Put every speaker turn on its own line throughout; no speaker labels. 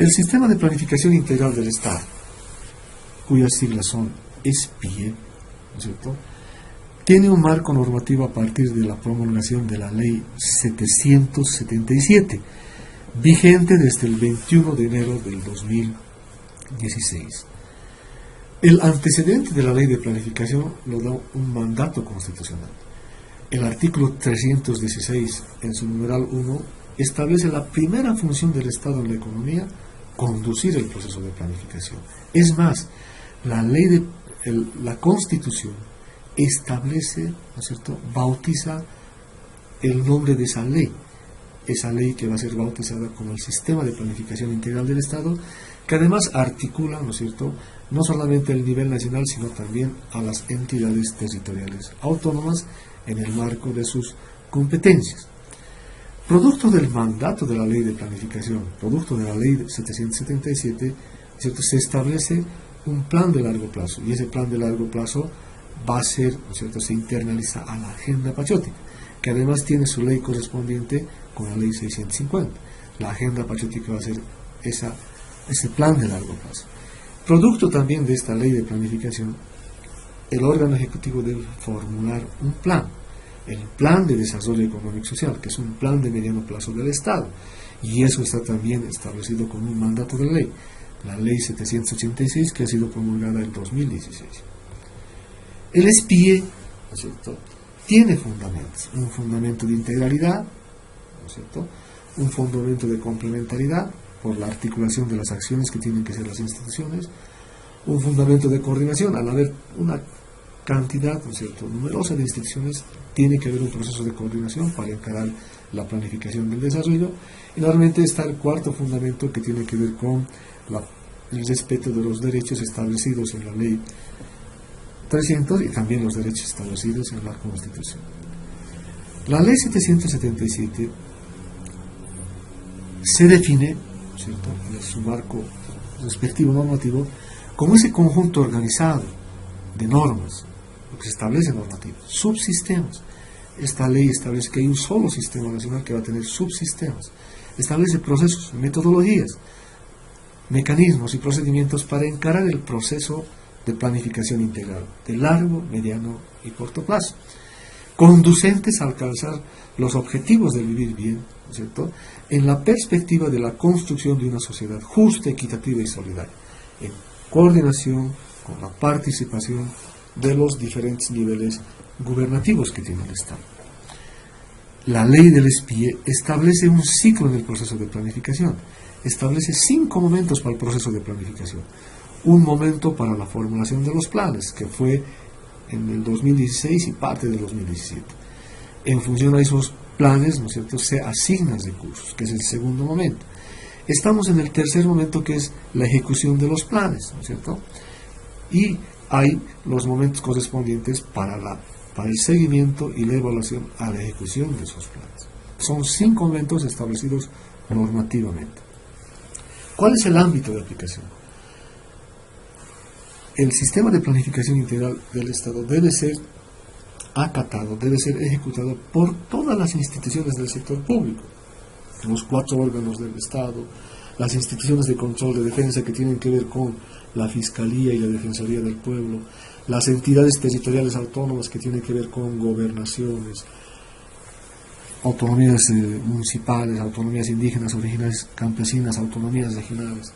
El Sistema de Planificación Integral del Estado, cuyas siglas son SPIE, ¿no es cierto?, tiene un marco normativo a partir de la promulgación de la Ley 777, vigente desde el 21 de enero del 2016. El antecedente de la Ley de Planificación lo da un mandato constitucional. El artículo 316, en su numeral 1, establece la primera función del Estado en la economía: conducir el proceso de planificación. Es más, la Constitución establece, ¿no es cierto?, bautiza el nombre de esa ley que va a ser bautizada como el Sistema de Planificación Integral del Estado, que además articula, ¿no es cierto?, no solamente el nivel nacional, sino también a las entidades territoriales autónomas en el marco de sus competencias. Producto del mandato de la Ley de Planificación, producto de la Ley 777, ¿cierto?, se establece un plan de largo plazo, y ese plan de largo plazo va a ser, ¿no es cierto?, se internaliza a la Agenda Patriótica, que además tiene su ley correspondiente con la Ley 650. La Agenda Patriótica va a ser ese plan de largo plazo. Producto también de esta Ley de Planificación, el órgano ejecutivo debe formular un plan, el Plan de Desarrollo Económico y Social, que es un plan de mediano plazo del Estado, y eso está también establecido con un mandato de ley, la Ley 786, que ha sido promulgada en 2016. El SPIE, ¿no es cierto?, tiene fundamentos: un fundamento de integralidad, ¿no es cierto?, un fundamento de complementariedad por la articulación de las acciones que tienen que hacer las instituciones, un fundamento de coordinación. Al haber una cantidad, ¿no es cierto?, numerosa de instituciones, tiene que haber un proceso de coordinación para encarar la planificación del desarrollo. Y normalmente está el cuarto fundamento, que tiene que ver con el respeto de los derechos establecidos en la Ley 300 y también los derechos establecidos en la Constitución. La Ley 777 se define, ¿cierto?, en su marco respectivo normativo, como ese conjunto organizado de normas, lo que se establece normativo, subsistemas. Esta ley establece que hay un solo sistema nacional que va a tener subsistemas. Establece procesos, metodologías, mecanismos y procedimientos para encarar el proceso de planificación integral de largo, mediano y corto plazo, conducentes a alcanzar los objetivos del vivir bien, ¿no es cierto?, en la perspectiva de la construcción de una sociedad justa, equitativa y solidaria, en coordinación con la participación de los diferentes niveles gubernativos que tiene el Estado. La ley del SPIE establece un ciclo en el proceso de planificación, establece 5 momentos para el proceso de planificación. Un momento para la formulación de los planes, que fue en el 2016 y parte del 2017. En función a esos planes, ¿no es cierto?, se asignan recursos, que es el segundo momento. Estamos en el tercer momento, que es la ejecución de los planes, ¿no es cierto?, y hay los momentos correspondientes para el seguimiento y la evaluación a la ejecución de esos planes. Son 5 momentos establecidos normativamente. ¿Cuál es el ámbito de aplicación? El sistema de planificación integral del Estado debe ser acatado, debe ser ejecutado por todas las instituciones del sector público, los 4 órganos del Estado, las instituciones de control de defensa que tienen que ver con la Fiscalía y la Defensoría del Pueblo, las entidades territoriales autónomas que tienen que ver con gobernaciones, autonomías municipales, autonomías indígenas, originarias, campesinas, autonomías regionales,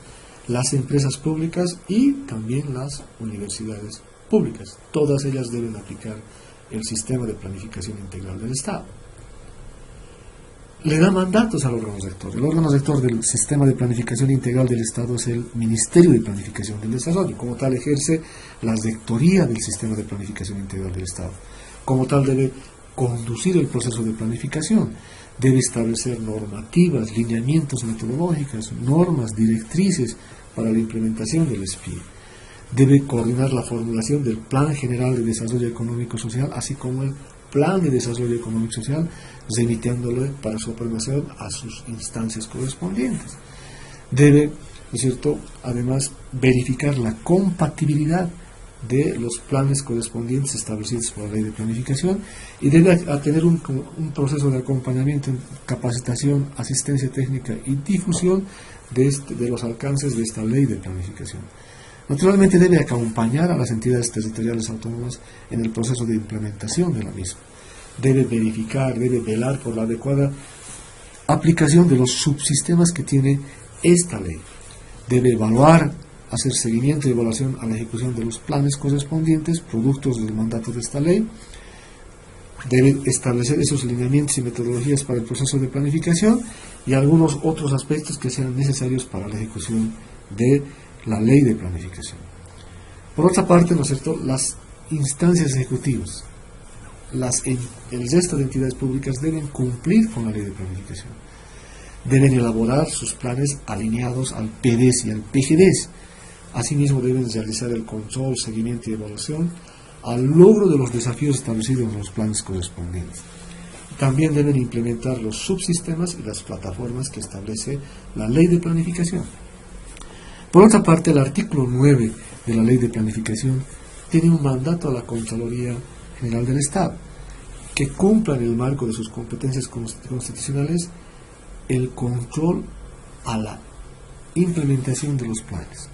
las empresas públicas y también las universidades públicas. Todas ellas deben aplicar el sistema de planificación integral del Estado. Le da mandatos al órgano rector. El órgano rector del sistema de planificación integral del Estado es el Ministerio de Planificación del Desarrollo. Como tal, ejerce la rectoría del sistema de planificación integral del Estado. Como tal, debe conducir el proceso de planificación, debe establecer normativas, lineamientos metodológicos, normas, directrices para la implementación del SPIE. Debe coordinar la formulación del Plan General de Desarrollo Económico Social, así como el Plan de Desarrollo Económico Social, remitiéndolo para su aprobación a sus instancias correspondientes. Debe, ¿no es cierto?, además verificar la compatibilidad de los planes correspondientes establecidos por la ley de planificación y debe tener un proceso de acompañamiento, capacitación, asistencia técnica y difusión de los alcances de esta ley de planificación. Naturalmente debe acompañar a las entidades territoriales autónomas en el proceso de implementación de la misma. Debe verificar, debe velar por la adecuada aplicación de los subsistemas que tiene esta ley. Debe evaluar, hacer seguimiento y evaluación a la ejecución de los planes correspondientes, productos del mandato de esta ley. Debe establecer esos lineamientos y metodologías para el proceso de planificación y algunos otros aspectos que sean necesarios para la ejecución de la ley de planificación. Por otra parte, ¿no es cierto?, las instancias ejecutivas, el resto de entidades públicas deben cumplir con la ley de planificación. Deben elaborar sus planes alineados al PDES y al PGDES. Asimismo, deben realizar el control, seguimiento y evaluación al logro de los desafíos establecidos en los planes correspondientes. También deben implementar los subsistemas y las plataformas que establece la ley de planificación. Por otra parte, el artículo 9 de la ley de planificación tiene un mandato a la Contraloría General del Estado, que cumpla en el marco de sus competencias constitucionales el control a la implementación de los planes.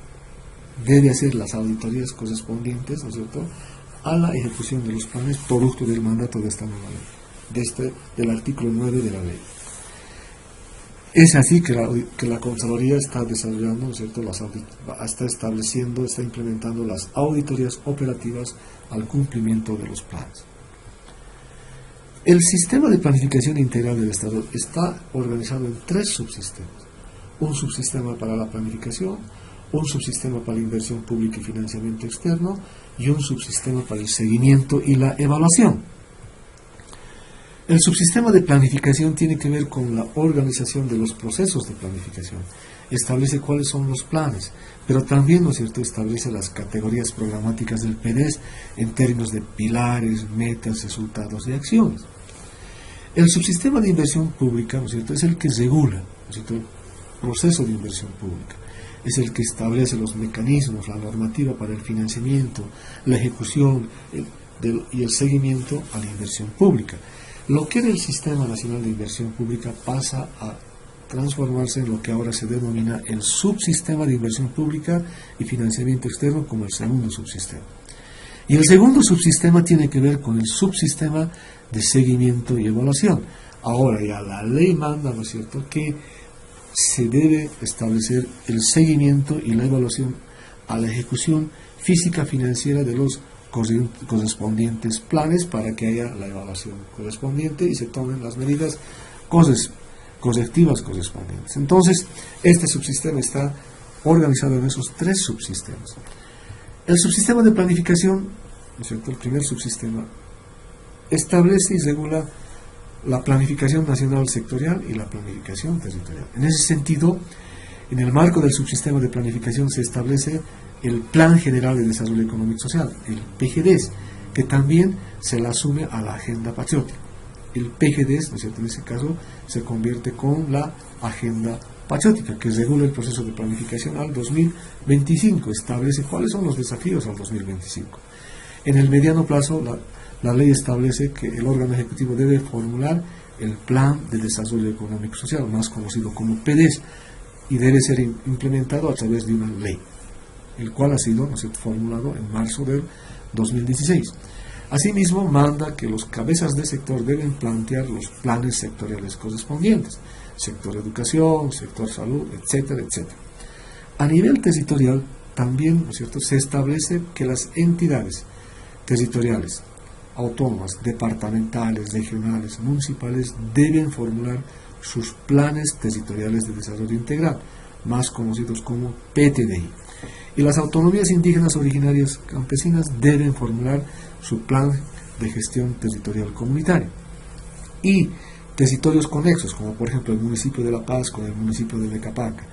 Debe hacer las auditorías correspondientes, ¿no es cierto?, a la ejecución de los planes producto del mandato de esta nueva ley, del artículo 9 de la ley. Es así que la Contraloría está desarrollando, ¿no es cierto?, está implementando las auditorías operativas al cumplimiento de los planes. El sistema de planificación integral del Estado está organizado en 3 subsistemas. Un subsistema para la planificación, un subsistema para la inversión pública y financiamiento externo y un subsistema para el seguimiento y la evaluación. El subsistema de planificación tiene que ver con la organización de los procesos de planificación. Establece cuáles son los planes, pero también, ¿no es cierto?, establece las categorías programáticas del PDES en términos de pilares, metas, resultados y acciones. El subsistema de inversión pública, ¿no es cierto?, es el que regula, ¿no es cierto?, el proceso de inversión pública. Es el que establece los mecanismos, la normativa para el financiamiento, la ejecución y el seguimiento a la inversión pública. Lo que era el Sistema Nacional de Inversión Pública pasa a transformarse en lo que ahora se denomina el Subsistema de Inversión Pública y Financiamiento Externo como el segundo subsistema. Y el segundo subsistema tiene que ver con el subsistema de seguimiento y evaluación. Ahora ya la ley manda, ¿no es cierto?, que se debe establecer el seguimiento y la evaluación a la ejecución física financiera de los correspondientes planes para que haya la evaluación correspondiente y se tomen las medidas correctivas correspondientes. Entonces, este subsistema está organizado en esos 3 subsistemas. El subsistema de planificación, ¿no es cierto?, el primer subsistema, establece y regula la planificación nacional sectorial y la planificación territorial. En ese sentido, en el marco del subsistema de planificación se establece el Plan General de Desarrollo Económico y Social, el PGDES, que también se la asume a la Agenda Patriótica. El PGDES, ¿no es cierto?, en ese caso se convierte con la Agenda Patriótica, que regula el proceso de planificación al 2025, establece cuáles son los desafíos al 2025. En el mediano plazo, la ley establece que el órgano ejecutivo debe formular el Plan de Desarrollo Económico y Social, más conocido como PDES, y debe ser implementado a través de una ley, el cual ha sido, ¿no es cierto?, formulado en marzo del 2016. Asimismo, manda que los cabezas de sector deben plantear los planes sectoriales correspondientes, sector educación, sector salud, etcétera, etcétera. A nivel territorial, también, ¿no es cierto?, se establece que las entidades territoriales, autónomas, departamentales, regionales, municipales, deben formular sus planes territoriales de desarrollo integral, más conocidos como PTDI. Y las autonomías indígenas originarias campesinas deben formular su plan de gestión territorial comunitaria. Y territorios conexos, como por ejemplo el municipio de La Paz con el municipio de Mecapaca,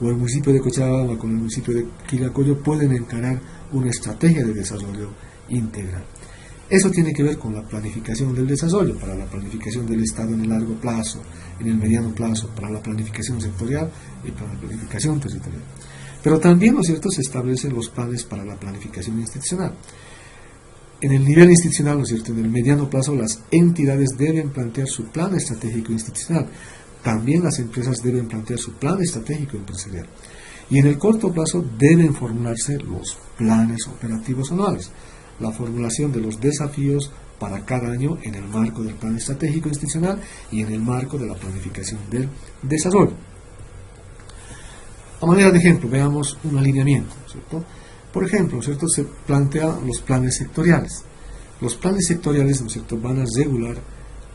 o el municipio de Cochabamba con el municipio de Quillacollo, pueden encarar una estrategia de desarrollo integral. Eso tiene que ver con la planificación del desarrollo, para la planificación del Estado en el largo plazo, en el mediano plazo, para la planificación sectorial y para la planificación territorial. Pero también, ¿no es cierto?, se establecen los planes para la planificación institucional. En el nivel institucional, ¿no es cierto?, en el mediano plazo, las entidades deben plantear su plan estratégico institucional también las empresas deben plantear su plan estratégico empresarial. Y en el corto plazo deben formularse los planes operativos anuales, la formulación de los desafíos para cada año en el marco del plan estratégico institucional y en el marco de la planificación del desarrollo. A manera de ejemplo, veamos un alineamiento, ¿cierto? Por ejemplo, ¿cierto?, se plantean los planes sectoriales. Los planes sectoriales, ¿no es cierto?, van a regular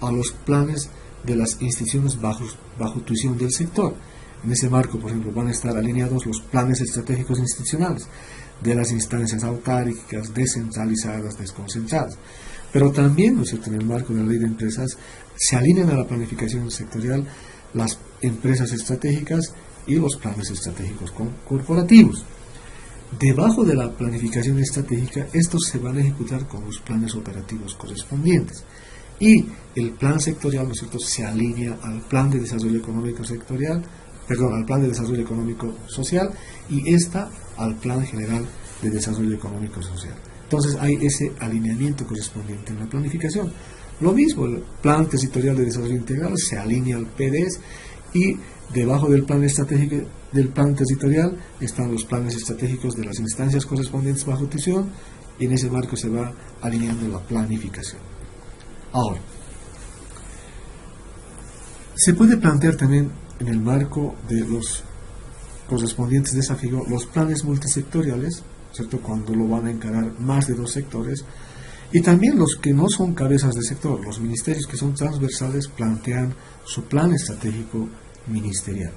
a los planes de las instituciones bajo tuición del sector. En ese marco, por ejemplo, van a estar alineados los planes estratégicos institucionales de las instancias autárquicas, descentralizadas, desconcentradas. Pero también, ¿no es cierto?, en el marco de la ley de empresas, se alinean a la planificación sectorial las empresas estratégicas y los planes estratégicos corporativos. Debajo de la planificación estratégica, estos se van a ejecutar con los planes operativos correspondientes. Y el plan sectorial, ¿no es cierto?, se alinea al plan de desarrollo económico sectorial, al plan de desarrollo económico social, y al plan general de desarrollo económico social. Entonces hay ese alineamiento correspondiente en la planificación. Lo mismo, el plan territorial de desarrollo integral se alinea al PDES, y debajo del plan estratégico del plan territorial están los planes estratégicos de las instancias correspondientes bajo tuición, y en ese marco se va alineando la planificación. Ahora, se puede plantear también en el marco de los correspondientes desafíos los planes multisectoriales, ¿cierto?, cuando lo van a encarar más de dos sectores, y también los que no son cabezas de sector, los ministerios que son transversales, plantean su plan estratégico ministerial.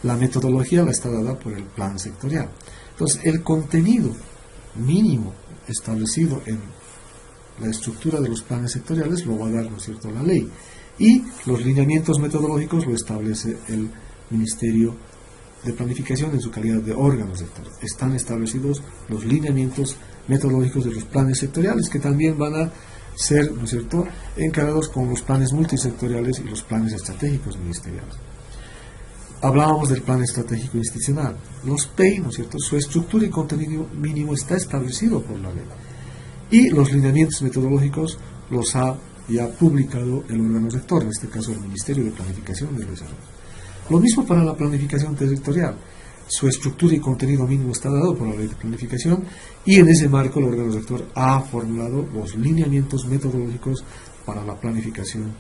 La metodología la está dada por el plan sectorial. Entonces, el contenido mínimo establecido en la estructura de los planes sectoriales lo va a dar, ¿no es cierto?, la ley, y los lineamientos metodológicos lo establece el Ministerio de Planificación en su calidad de órgano sectorial. Están establecidos los lineamientos metodológicos de los planes sectoriales, que también van a ser, ¿no es cierto?, encarados con los planes multisectoriales y los planes estratégicos ministeriales. Hablábamos del plan estratégico institucional. Los PEI, ¿no es cierto?, su estructura y contenido mínimo está establecido por la ley, y los lineamientos metodológicos los ha ya publicado el órgano rector, en este caso el Ministerio de Planificación del Desarrollo. Lo mismo para la planificación territorial. Su estructura y contenido mínimo está dado por la ley de planificación, y en ese marco el órgano rector ha formulado los lineamientos metodológicos para la planificación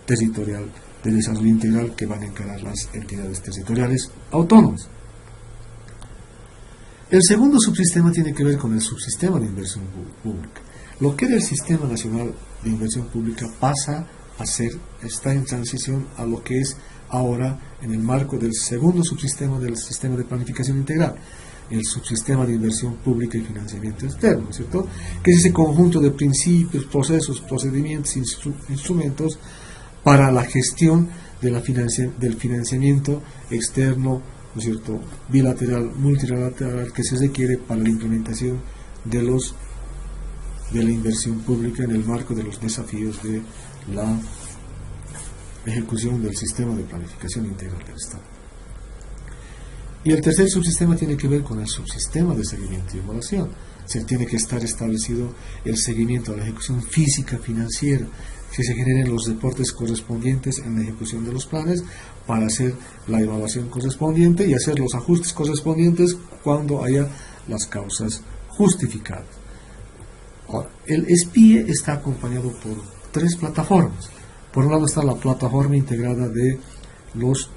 territorial de desarrollo integral que van a encarar las entidades territoriales autónomas. El segundo subsistema tiene que ver con el subsistema de inversión pública. Lo que era el Sistema Nacional de Inversión Pública está en transición a lo que es ahora en el marco del segundo subsistema del sistema de planificación integral, el subsistema de inversión pública y financiamiento externo, ¿no es cierto?, que es ese conjunto de principios, procesos, procedimientos, instrumentos para la gestión del financiamiento externo, ¿no es cierto?, bilateral, multilateral, que se requiere para la implementación de la inversión pública en el marco de los desafíos de la ejecución del sistema de planificación integral del Estado. Y el tercer subsistema tiene que ver con el subsistema de seguimiento y evaluación. Se tiene que estar establecido el seguimiento a la ejecución física, financiera, que se generen los reportes correspondientes en la ejecución de los planes para hacer la evaluación correspondiente y hacer los ajustes correspondientes cuando haya las causas justificadas. Ahora, el SPIE está acompañado por tres plataformas. Por un lado está la plataforma integrada de los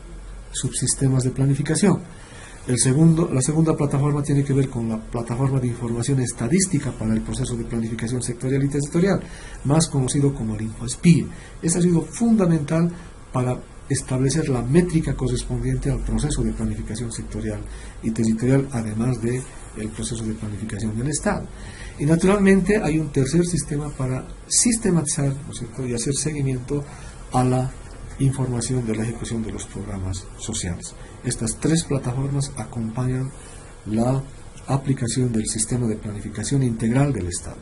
subsistemas de planificación. La segunda plataforma tiene que ver con la plataforma de información estadística para el proceso de planificación sectorial y territorial, más conocido como el InfoSPIE. Este ha sido fundamental para establecer la métrica correspondiente al proceso de planificación sectorial y territorial, además del proceso de planificación del Estado. Y naturalmente hay un tercer sistema para sistematizar, ¿no es cierto?, y hacer seguimiento a la información de la ejecución de los programas sociales. Estas tres plataformas acompañan la aplicación del sistema de planificación integral del Estado.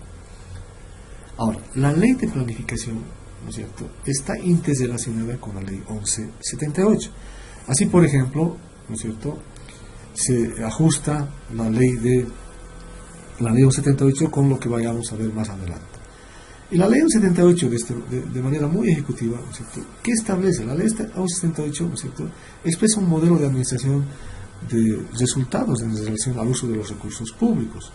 Ahora, la ley de planificación, ¿no es cierto?, está interrelacionada con la ley 1178. Así, por ejemplo, ¿no es cierto?, se ajusta la ley 1178 con lo que vayamos a ver más adelante. Y la ley 78, de manera muy ejecutiva, ¿no es cierto?, ¿qué establece? La ley 78, ¿no es cierto?, expresa un modelo de administración de resultados en relación al uso de los recursos públicos.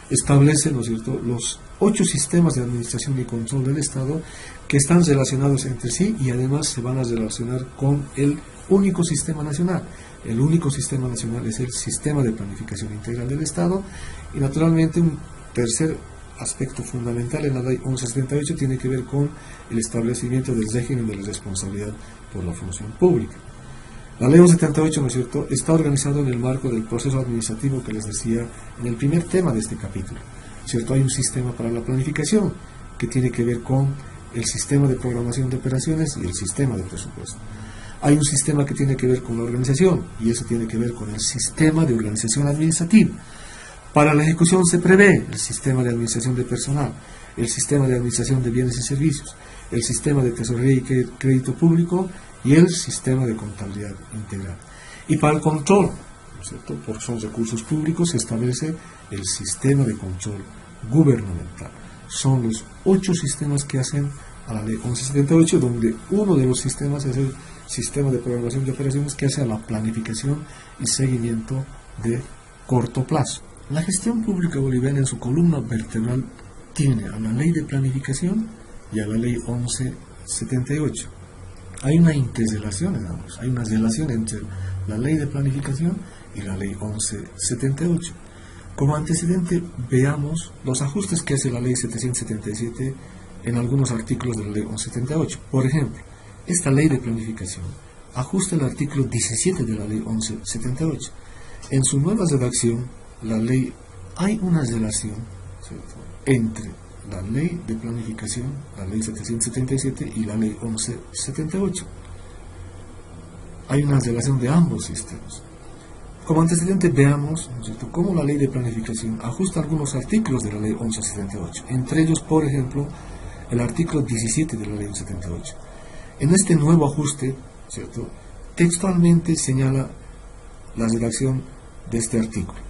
Establece, ¿no es cierto?, los 8 sistemas de administración y control del Estado que están relacionados entre sí y además se van a relacionar con el único sistema nacional. El único sistema nacional es el sistema de planificación integral del Estado, y naturalmente un tercer aspecto fundamental en la ley 1178 tiene que ver con el establecimiento del régimen de la responsabilidad por la función pública. La ley 1178, ¿no es cierto?, está organizado en el marco del proceso administrativo que les decía en el primer tema de este capítulo, ¿cierto? Hay un sistema para la planificación que tiene que ver con el sistema de programación de operaciones y el sistema de presupuesto. Hay un sistema que tiene que ver con la organización, y eso tiene que ver con el sistema de organización administrativa. Para la ejecución se prevé el sistema de administración de personal, el sistema de administración de bienes y servicios, el sistema de tesorería y crédito público y el sistema de contabilidad integral. Y para el control, ¿no es cierto?, porque son recursos públicos, se establece el sistema de control gubernamental. Son los 8 sistemas que hacen a la ley 1178, donde uno de los sistemas es el sistema de programación de operaciones, que hace a la planificación y seguimiento de corto plazo. La gestión pública boliviana en su columna vertebral tiene a la ley de planificación y a la ley 1178. Hay una interrelación, digamos, hay una relación entre la ley de planificación y la ley 1178. Como antecedente, veamos los ajustes que hace la ley 777 en algunos artículos de la ley 1178. Por ejemplo, esta ley de planificación ajusta el artículo 17 de la ley 1178. En su nueva redacción, la ley, hay una relación, ¿cierto?, entre la ley de planificación, la ley 777 y la ley 1178. Hay una relación de ambos sistemas. Como antecedente veamos, ¿cierto?, cómo la ley de planificación ajusta algunos artículos de la ley 1178, entre ellos, por ejemplo, el artículo 17 de la ley 1178. En este nuevo ajuste, ¿cierto?, textualmente señala la redacción de este artículo.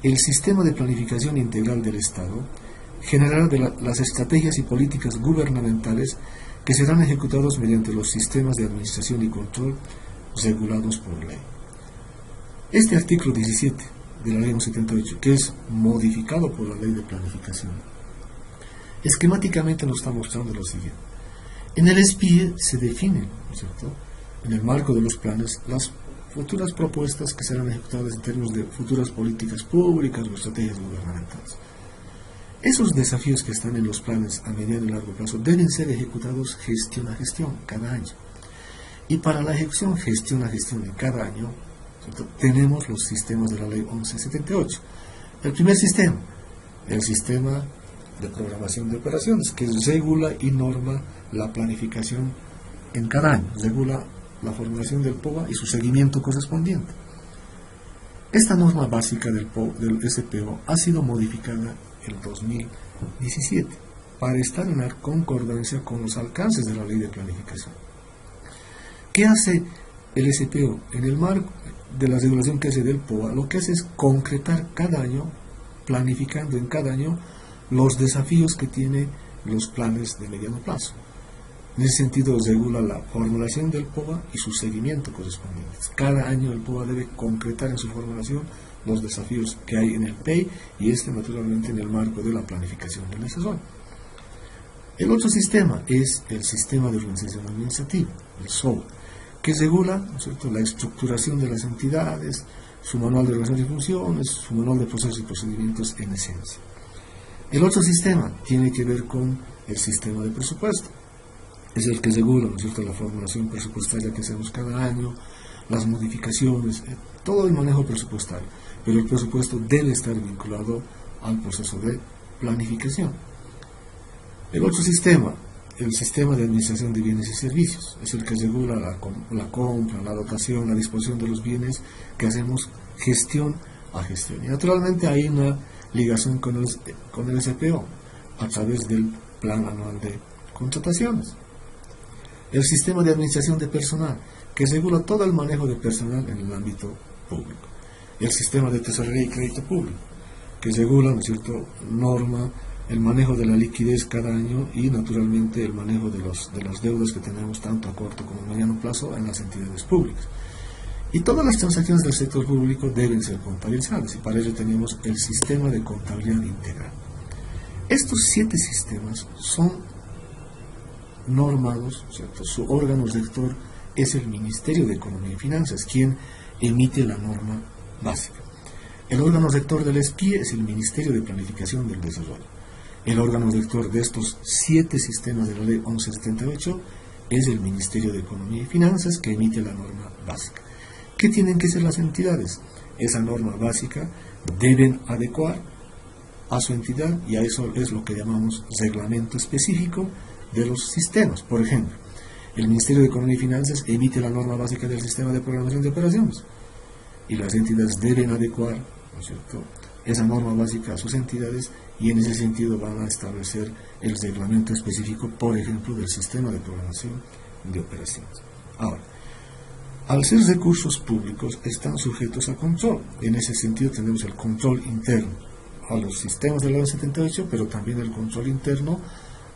El sistema de planificación integral del Estado generará las estrategias y políticas gubernamentales que serán ejecutados mediante los sistemas de administración y control regulados por ley. Este artículo 17 de la ley 1178, que es modificado por la ley de planificación, esquemáticamente nos está mostrando lo siguiente. En el SPIE se definen, ¿no es cierto?, en el marco de los planes, las futuras propuestas que serán ejecutadas en términos de futuras políticas públicas o estrategias gubernamentales. Esos desafíos que están en los planes a mediano y largo plazo deben ser ejecutados gestión a gestión, cada año. Y para la ejecución gestión a gestión de cada año, ¿cierto?, tenemos los sistemas de la ley 1178. El primer sistema, el sistema de programación de operaciones, que regula y norma la planificación en cada año, regula la formulación del POA y su seguimiento correspondiente. Esta norma básica del SPO ha sido modificada en 2017 para estar en concordancia con los alcances de la ley de planificación. ¿Qué hace el SPO? En el marco de la regulación que hace del POA, lo que hace es concretar cada año, planificando en cada año los desafíos que tiene los planes de mediano plazo. En ese sentido, regula la formulación del POA y su seguimiento correspondiente. Cada año el POA debe concretar en su formulación los desafíos que hay en el PEI, y naturalmente en el marco de la planificación del desarrollo. El otro sistema es el sistema de organización administrativa, el SOA, que regula, ¿no es cierto?, la estructuración de las entidades, su manual de organización y funciones, su manual de procesos y procedimientos en esencia. El otro sistema tiene que ver con el sistema de presupuesto. Es el que regula, ¿no es cierto?, la formulación presupuestaria que hacemos cada año, las modificaciones, todo el manejo presupuestario. Pero el presupuesto debe estar vinculado al proceso de planificación. El otro sistema, el sistema de administración de bienes y servicios, es el que regula la compra, la dotación, la disposición de los bienes que hacemos gestión a gestión. Y naturalmente hay una ligación con el SPO a través del plan anual de contrataciones. El sistema de administración de personal, que regula todo el manejo de personal en el ámbito público. El sistema de tesorería y crédito público, que regula, ¿no es cierto?, norma el manejo de la liquidez cada año y naturalmente el manejo de las deudas que tenemos tanto a corto como a mediano plazo en las entidades públicas. Y todas las transacciones del sector público deben ser contabilizadas y para ello tenemos el sistema de contabilidad integral. Estos 7 sistemas son normados, ¿cierto? Su órgano rector es el Ministerio de Economía y Finanzas, quien emite la norma básica. El órgano rector del SPIE es el Ministerio de Planificación del Desarrollo. El órgano rector de estos 7 sistemas de la Ley 1178 es el Ministerio de Economía y Finanzas, que emite la norma básica. ¿Qué tienen que ser las entidades? Esa norma básica deben adecuar a su entidad y a eso es lo que llamamos reglamento específico de los sistemas. Por ejemplo, el Ministerio de Economía y Finanzas emite la norma básica del sistema de programación de operaciones y las entidades deben adecuar, ¿no es cierto?, esa norma básica a sus entidades y en ese sentido van a establecer el reglamento específico, por ejemplo, del sistema de programación de operaciones. Ahora, al ser recursos públicos están sujetos a control. En ese sentido tenemos el control interno a los sistemas de la Ley 78, pero también el control interno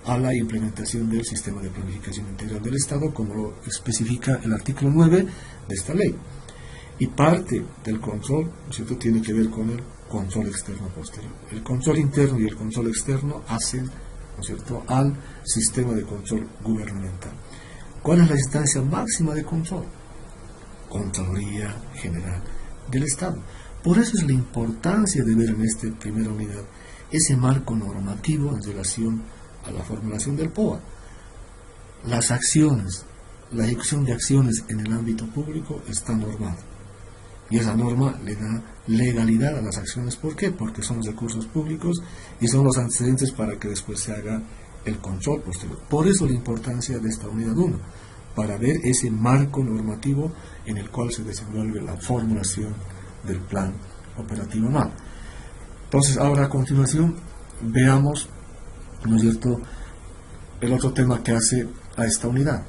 a la implementación del sistema de planificación integral del Estado, como lo especifica el artículo 9 de esta ley. Y parte del control, ¿no es cierto?, tiene que ver con el control externo posterior. El control interno y el control externo hacen, ¿no es cierto?, al sistema de control gubernamental. ¿Cuál es la instancia máxima de control? Contraloría General del Estado. Por eso es la importancia de ver en esta primera unidad ese marco normativo en relación a la formulación del POA. Las acciones, la ejecución de acciones en el ámbito público está normada. Y esa norma le da legalidad a las acciones. ¿Por qué? Porque son los recursos públicos y son los antecedentes para que después se haga el control posterior. Por eso la importancia de esta unidad 1, para ver ese marco normativo en el cual se desenvuelve la formulación del plan operativo anual. Entonces, ahora a continuación veamos, ¿no es cierto?, el otro tema que hace a esta unidad.